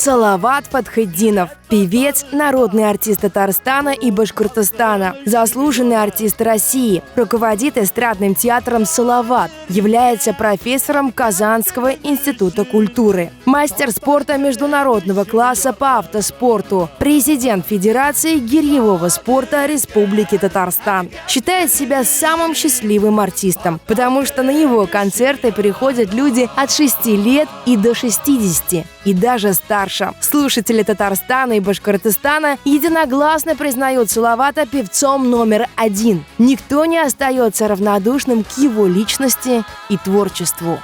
Салават Фатхетдинов – певец, народный артист Татарстана и Башкортостана, заслуженный артист России, руководит эстрадным театром «Салават», является профессором Казанского института культуры, мастер спорта международного класса по автоспорту, президент Федерации гирьевого спорта Республики Татарстан. Считает себя самым счастливым артистом, потому что на его концерты приходят люди от 6 лет и до 60, и даже старше. Слушатели Татарстана и Башкортостана единогласно признают Салавата певцом номер 1. Никто не остается равнодушным к его личности и творчеству.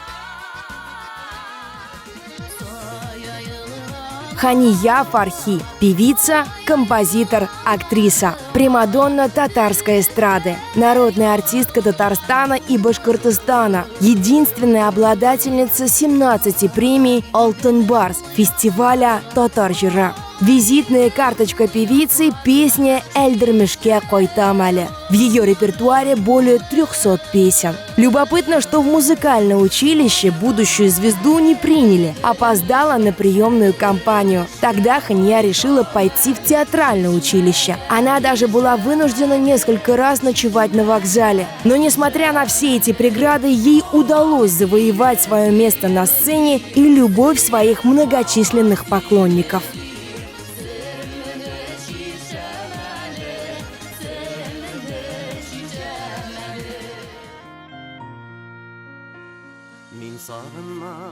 Хания Фархи – певица, композитор, актриса, примадонна татарской эстрады, народная артистка Татарстана и Башкортостана, единственная обладательница 17 премий «Алтын Барс» фестиваля «Татар жыры». Визитная карточка певицы – песня «Эльдермешке Койтамале». В ее репертуаре более 300 песен. Любопытно, что в музыкальное училище будущую звезду не приняли, опоздала на приемную кампанию. Тогда Хания решила пойти в театральное училище. Она даже была вынуждена несколько раз ночевать на вокзале. Но несмотря на все эти преграды, ей удалось завоевать свое место на сцене и любовь своих многочисленных поклонников.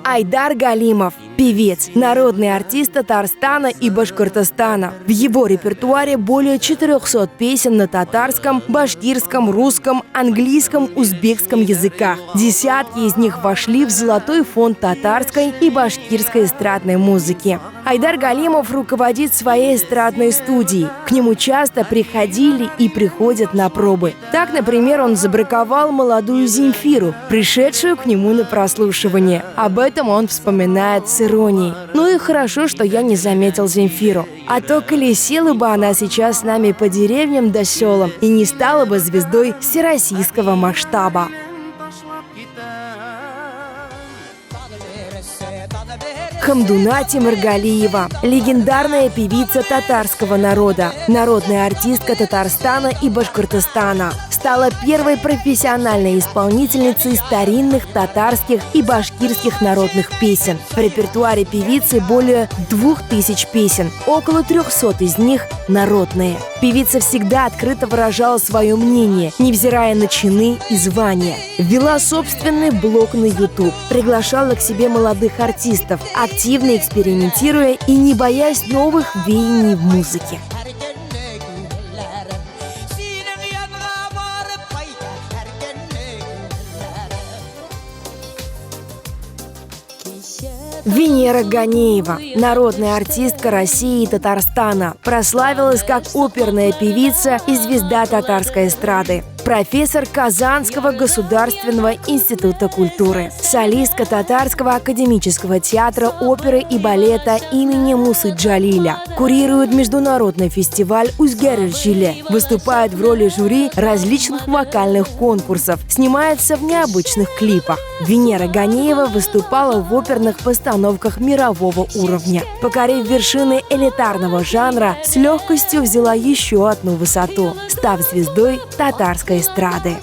Айдар Галимов – певец, народный артист Татарстана и Башкортостана. В его репертуаре более 400 песен на татарском, башкирском, русском, английском, узбекском языках. Десятки из них вошли в золотой фонд татарской и башкирской эстрадной музыки. Айдар Галимов руководит своей эстрадной студией. К нему часто приходили и приходят на пробы. Так, например, он забраковал молодую Земфиру, пришедшую к нему на прослушивание. Об этом он вспоминает с иронией. Ну и хорошо, что я не заметил Земфиру. А то колесила бы она сейчас с нами по деревням да селам и не стала бы звездой всероссийского масштаба. Хамдуна Тимиргалиева – легендарная певица татарского народа, народная артистка Татарстана и Башкортостана. Стала первой профессиональной исполнительницей старинных татарских и башкирских народных песен. В репертуаре певицы более 2000 песен, около 300 из них народные. Певица всегда открыто выражала свое мнение, невзирая на чины и звания. Вела собственный блог на YouTube, приглашала к себе молодых артистов, активно экспериментируя и не боясь новых веяний в музыке. Венера Ганеева – народная артистка России и Татарстана. Прославилась как оперная певица и звезда татарской эстрады. Профессор Казанского государственного института культуры. Солистка Татарского академического театра оперы и балета имени Мусы Джалиля. Курирует международный фестиваль «Узгер-Жиле». Выступает в роли жюри различных вокальных конкурсов. Снимается в необычных клипах. Венера Ганеева выступала в оперных постановках мирового уровня. Покорив вершины элитарного жанра, с легкостью взяла еще одну высоту, став звездой татарской эстрады.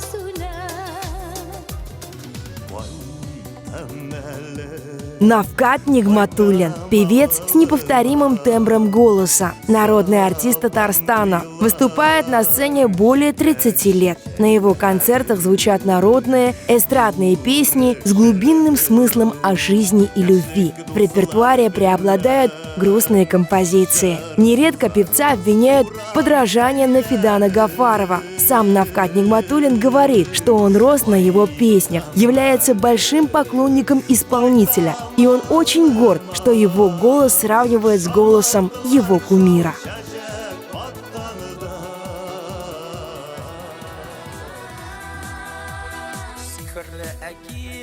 Навкат Нигматуллин – певец с неповторимым тембром голоса, народный артист Татарстана. Выступает на сцене более 30 лет. На его концертах звучат народные, эстрадные песни с глубинным смыслом о жизни и любви. В репертуаре преобладают грустные композиции. Нередко певца обвиняют в подражании на Фидана Гафарова. Сам Навкат Нигматуллин говорит, что он рос на его песнях, является большим поклонником исполнителя. И он очень горд, что его голос сравнивает с голосом его кумира.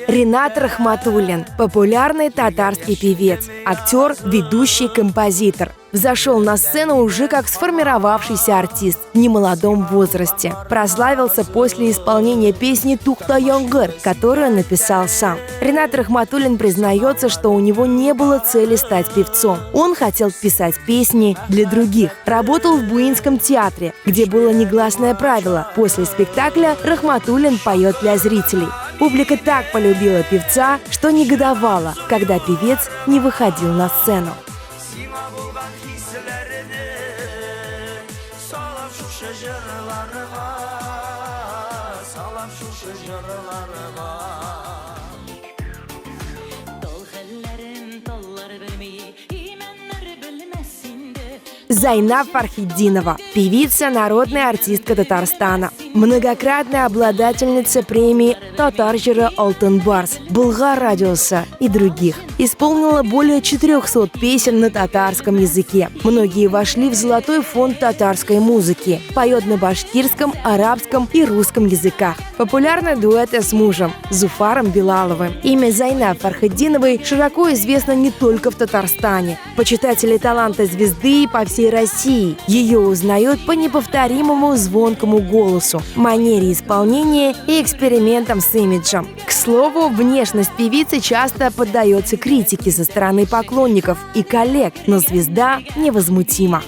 Ринат Рахматуллин – популярный татарский певец, актер, ведущий, композитор. взошел на сцену уже как сформировавшийся артист в немолодом возрасте. Прославился после исполнения песни «Тухта Янгыр», которую написал сам. Ринат Рахматуллин признается, что у него не было цели стать певцом. Он хотел писать песни для других. Работал в Буинском театре, где было негласное правило: после спектакля Рахматуллин поет для зрителей. Публика так полюбила певца, что негодовала, когда певец не выходил на сцену. Зайнаб Фархитдинова – певица, народная артистка Татарстана, многократная обладательница премии «Татар жыры Алтын Барс», «Булгар радиосы» и других. Исполнила более 400 песен на татарском языке. Многие вошли в золотой фонд татарской музыки. Поет на башкирском, арабском и русском языках. Популярны дуэты с мужем Зуфаром Билаловым. Имя Зайнаб Фархитдиновой широко известно не только в Татарстане. Почитатели таланта звезды по всей России. Ее узнают по неповторимому звонкому голосу, манере исполнения и экспериментам с имиджем. К слову, внешность певицы часто поддается критике со стороны поклонников и коллег, но звезда невозмутима.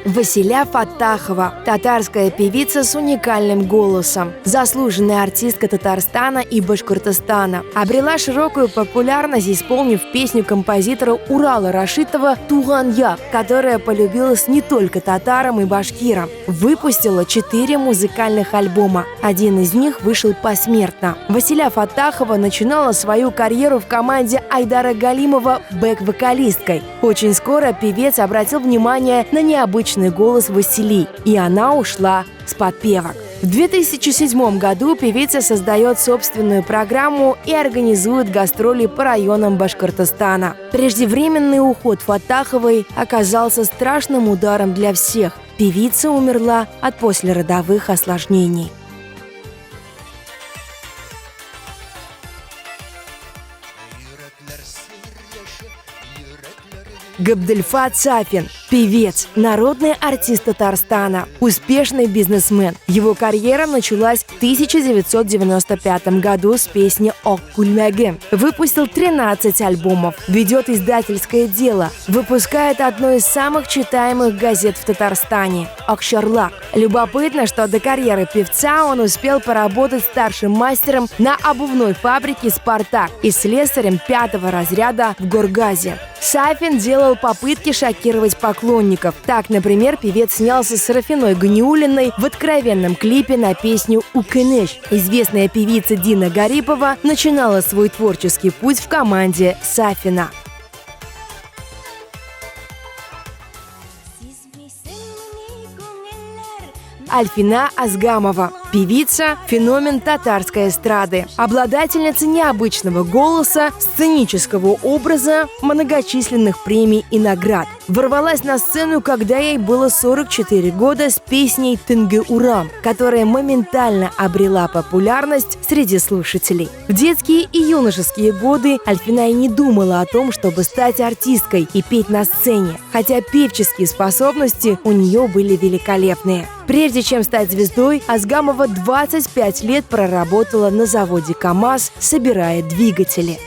Василя Фаттахова – татарская певица с уникальным голосом, заслуженная артистка Татарстана и Башкортостана. Обрела широкую популярность, исполнив песню композитора Урала Рашитова «Туган як», которая полюбилась не только татарам и башкирам. Выпустила 4 музыкальных альбома. Один из них вышел посмертно. Василя Фаттахова начинала свою карьеру в команде Айдара Галимова бэк-вокалисткой. Очень скоро певец обратил внимание на необычный голос Васили, и она ушла с подпевок. В 2007 году певица создает собственную программу и организует гастроли по районам Башкортостана. Преждевременный уход Фаттаховой оказался страшным ударом для всех. Певица умерла от послеродовых осложнений. Габдельфат Сафин – певец, народный артист Татарстана, успешный бизнесмен. Его карьера началась в 1995 году с песни «Ок Кульмяге». Выпустил 13 альбомов, ведет издательское дело, выпускает одну из самых читаемых газет в Татарстане – «Акшарлак». Любопытно, что до карьеры певца он успел поработать старшим мастером на обувной фабрике «Спартак» и слесарем 5-го разряда в Горгазе. Сафин делал попытки шокировать поклонников. Так, например, певец снялся с Рафиной Ганиуллиной в откровенном клипе на песню «Укенеш». Известная певица Дина Гарипова начинала свой творческий путь в команде Сафина. Альфина Азгамова – певица, феномен татарской эстрады, обладательница необычного голоса, сценического образа, многочисленных премий и наград. Ворвалась на сцену, когда ей было 44 года, с песней «Тынге Урам», которая моментально обрела популярность среди слушателей. В детские и юношеские годы Альфина и не думала о том, чтобы стать артисткой и петь на сцене, хотя певческие способности у нее были великолепные. Прежде чем стать звездой, Азгамова 25 лет проработала на заводе КАМАЗ, собирая двигатели.